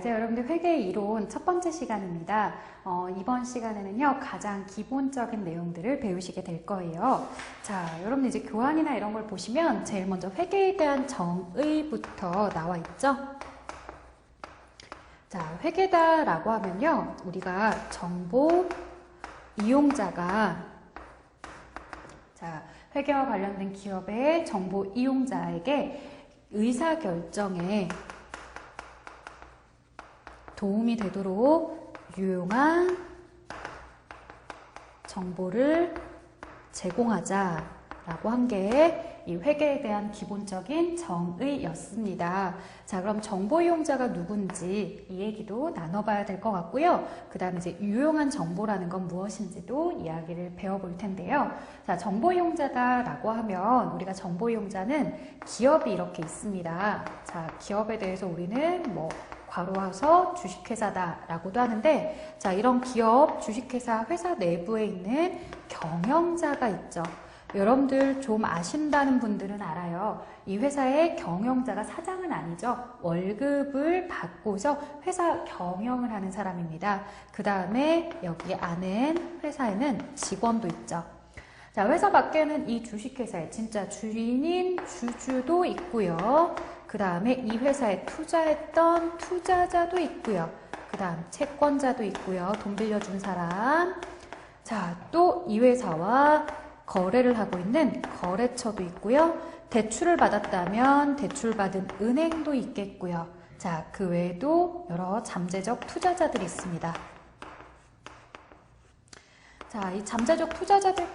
이제 여러분들 회계 이론 첫 번째 시간입니다. 이번 시간에는요, 가장 기본적인 내용들을 배우시게 될 거예요. 자, 여러분 이제 교환이나 이런 걸 보시면 제일 먼저 회계에 대한 정의부터 나와 있죠. 자, 회계다라고 하면요, 우리가 정보 이용자가 회계와 관련된 기업의 정보 이용자에게 의사결정에 도움이 되도록 유용한 정보를 제공하자라고 한 게 이 회계에 대한 기본적인 정의였습니다. 자, 그럼 정보 이용자가 누군지 이 얘기도 나눠봐야 될 것 같고요. 그 다음에 이제 유용한 정보라는 건 무엇인지도 이야기를 배워볼 텐데요. 자, 정보 이용자다라고 하면 우리가 정보 이용자는 기업이 이렇게 있습니다. 자, 기업에 대해서 우리는 괄호하서 주식회사다라고도 하는데, 자, 이런 기업, 주식회사, 회사 내부에 있는 경영자가 있죠. 여러분들 좀 아신다는 분들은 알아요. 이 회사의 경영자가 사장은 아니죠. 월급을 받고서 회사 경영을 하는 사람입니다. 그 다음에 여기 안에 회사에는 직원도 있죠. 자, 회사 밖에는 이 주식회사에 진짜 주인인 주주도 있고요. 그 다음에 이 회사에 투자했던 투자자도 있고요. 그 다음 채권자도 있고요. 돈 빌려준 사람. 자, 또 이 회사와 거래를 하고 있는 거래처도 있고요. 대출을 받았다면 대출받은 은행도 있겠고요. 자, 그 외에도 여러 잠재적 투자자들이 있습니다. 자, 이 잠재적 투자자들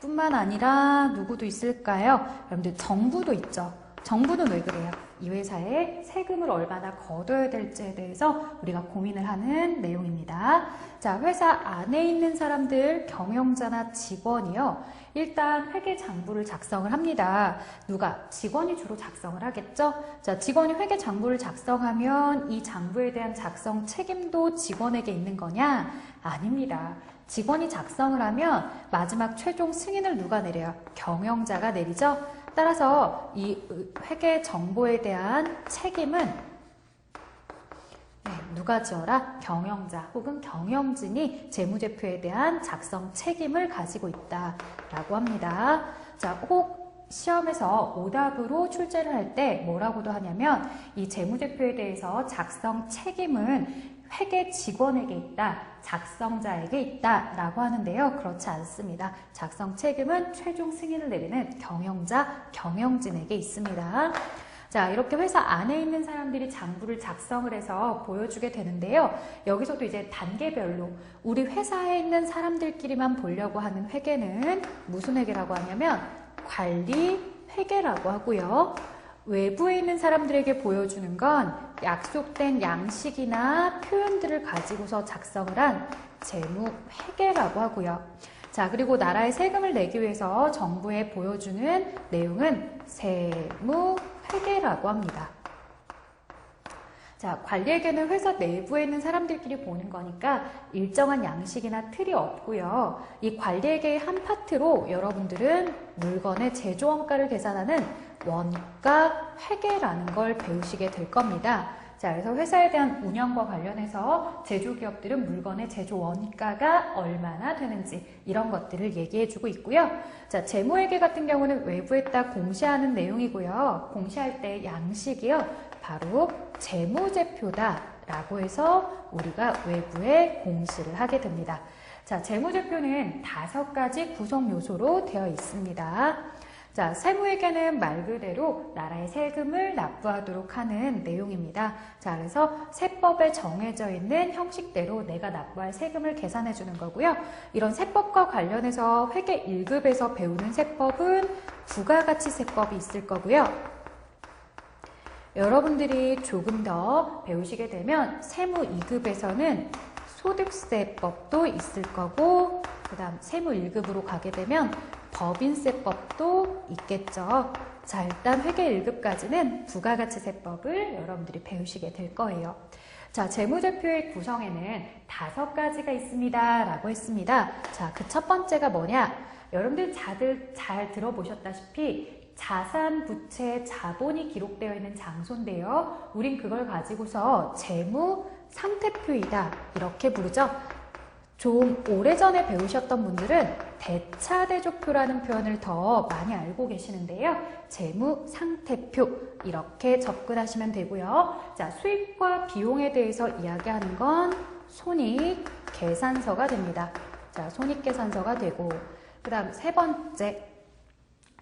뿐만 아니라 누구도 있을까요? 여러분들 정부도 있죠. 정부는 왜 그래요? 이 회사에 세금을 얼마나 걷어야 될지에 대해서 우리가 고민을 하는 내용입니다. 자, 회사 안에 있는 사람들, 경영자나 직원이요. 일단 회계 장부를 작성을 합니다. 누가? 직원이 주로 작성을 하겠죠? 자, 직원이 회계 장부를 작성하면 이 장부에 대한 작성 책임도 직원에게 있는 거냐? 아닙니다. 직원이 작성을 하면 마지막 최종 승인을 누가 내려요? 경영자가 내리죠? 따라서 이 회계 정보에 대한 책임은 누가 지어라? 경영자 혹은 경영진이 재무제표에 대한 작성 책임을 가지고 있다라고 합니다. 자, 꼭 시험에서 오답으로 출제를 할 때 뭐라고도 하냐면 이 재무제표에 대해서 작성 책임은 회계 직원에게 있다, 작성자에게 있다 라고 하는데요. 그렇지 않습니다. 작성 책임은 최종 승인을 내리는 경영자, 경영진에게 있습니다. 자, 이렇게 회사 안에 있는 사람들이 장부를 작성을 해서 보여주게 되는데요. 여기서도 이제 단계별로 우리 회사에 있는 사람들끼리만 보려고 하는 회계는 무슨 회계라고 하냐면 관리 회계라고 하고요. 외부에 있는 사람들에게 보여주는 건 약속된 양식이나 표현들을 가지고서 작성을 한 재무 회계라고 하고요. 자, 그리고 나라에 세금을 내기 위해서 정부에 보여주는 내용은 세무 회계라고 합니다. 자, 관리회계는 회사 내부에 있는 사람들끼리 보는 거니까 일정한 양식이나 틀이 없고요. 이 관리회계의 한 파트로 여러분들은 물건의 제조원가를 계산하는 원가 회계라는 걸 배우시게 될 겁니다. 자, 그래서 회사에 대한 운영과 관련해서 제조기업들은 물건의 제조 원가가 얼마나 되는지 이런 것들을 얘기해주고 있고요. 자, 재무회계 같은 경우는 외부에다 공시하는 내용이고요. 공시할 때 양식이요. 바로 재무제표다라고 해서 우리가 외부에 공시를 하게 됩니다. 자, 재무제표는 5가지 구성 요소로 되어 있습니다. 자, 세무회계는 말 그대로 나라의 세금을 납부하도록 하는 내용입니다. 자, 그래서 세법에 정해져 있는 형식대로 내가 납부할 세금을 계산해 주는 거고요. 이런 세법과 관련해서 회계 1급에서 배우는 세법은 부가가치세법이 있을 거고요. 여러분들이 조금 더 배우시게 되면 세무 2급에서는 소득세법도 있을 거고, 그 다음 세무 1급으로 가게 되면 법인세법도 있겠죠. 자, 일단 회계 1급까지는 부가가치세법을 여러분들이 배우시게 될 거예요. 자, 재무제표의 구성에는 5가지가 있습니다 라고 했습니다. 자, 그 첫 번째가 뭐냐? 여러분들 다들 잘 들어보셨다시피 자산, 부채, 자본이 기록되어 있는 장소인데요. 우린 그걸 가지고서 재무, 상태표이다. 이렇게 부르죠. 좀 오래전에 배우셨던 분들은 대차대조표라는 표현을 더 많이 알고 계시는데요. 재무상태표 이렇게 접근하시면 되고요. 자, 수입과 비용에 대해서 이야기하는 건 손익계산서가 됩니다. 자, 손익계산서가 되고 그 다음 세 번째,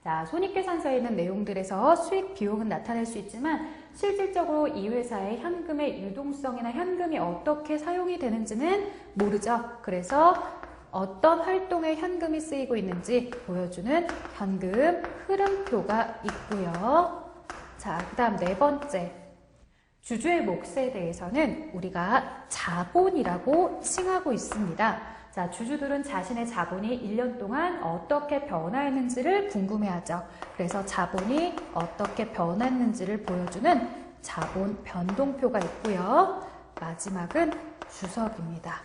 자, 손익계산서에 있는 내용들에서 수익 비용은 나타낼 수 있지만 실질적으로 이 회사의 현금의 유동성이나 현금이 어떻게 사용이 되는지는 모르죠. 그래서 어떤 활동에 현금이 쓰이고 있는지 보여주는 현금 흐름표가 있고요. 자, 그 다음 네 번째, 주주의 몫에 대해서는 우리가 자본이라고 칭하고 있습니다. 자, 주주들은 자신의 자본이 1년 동안 어떻게 변화했는지를 궁금해하죠. 그래서 자본이 어떻게 변했는지를 보여주는 자본 변동표가 있고요. 마지막은 주석입니다.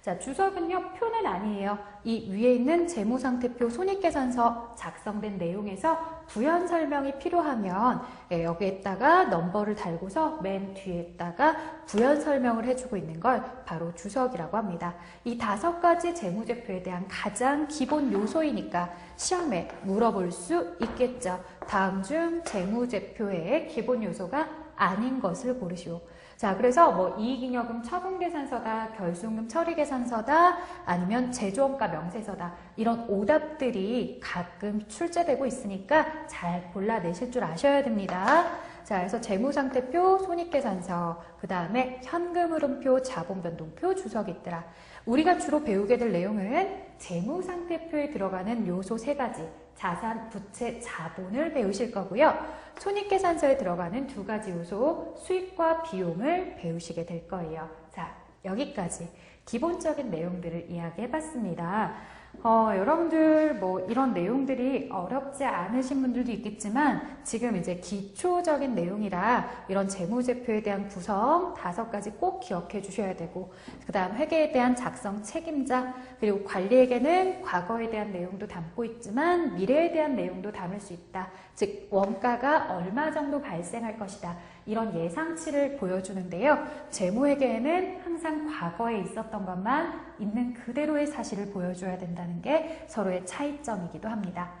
자, 주석은요, 표는 아니에요. 이 위에 있는 재무상태표 손익계산서 작성된 내용에서 부연 설명이 필요하면 여기에다가 넘버를 달고서 맨 뒤에다가 부연 설명을 해주고 있는 걸 바로 주석이라고 합니다. 이 5가지 재무제표에 대한 가장 기본 요소이니까 시험에 물어볼 수 있겠죠. 다음 중 재무제표의 기본 요소가 아닌 것을 고르시오. 자, 그래서 뭐 이익잉여금 처분계산서다, 결손금 처리계산서다, 아니면 제조원가 명세서다, 이런 오답들이 가끔 출제되고 있으니까 잘 골라내실 줄 아셔야 됩니다. 자, 그래서 재무상태표, 손익계산서, 그 다음에 현금흐름표, 자본변동표, 주석이 있더라. 우리가 주로 배우게 될 내용은 재무상태표에 들어가는 요소 3가지, 자산, 부채, 자본을 배우실 거고요. 손익계산서에 들어가는 2가지 요소, 수익과 비용을 배우시게 될 거예요. 자, 여기까지 기본적인 내용들을 이야기해봤습니다. 여러분들 뭐 이런 내용들이 어렵지 않으신 분들도 있겠지만 지금 이제 기초적인 내용이라 이런 재무제표에 대한 구성 5가지 꼭 기억해 주셔야 되고, 그 다음 회계에 대한 작성 책임자, 그리고 관리에게는 과거에 대한 내용도 담고 있지만 미래에 대한 내용도 담을 수 있다. 즉 원가가 얼마 정도 발생할 것이다. 이런 예상치를 보여주는데요. 재무회계에는 항상 과거에 있었던 것만 있는 그대로의 사실을 보여줘야 된다는 게 서로의 차이점이기도 합니다.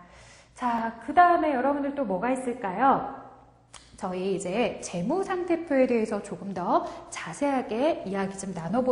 자, 그 다음에 여러분들 또 뭐가 있을까요? 저희 이제 재무상태표에 대해서 조금 더 자세하게 이야기 좀 나눠보도록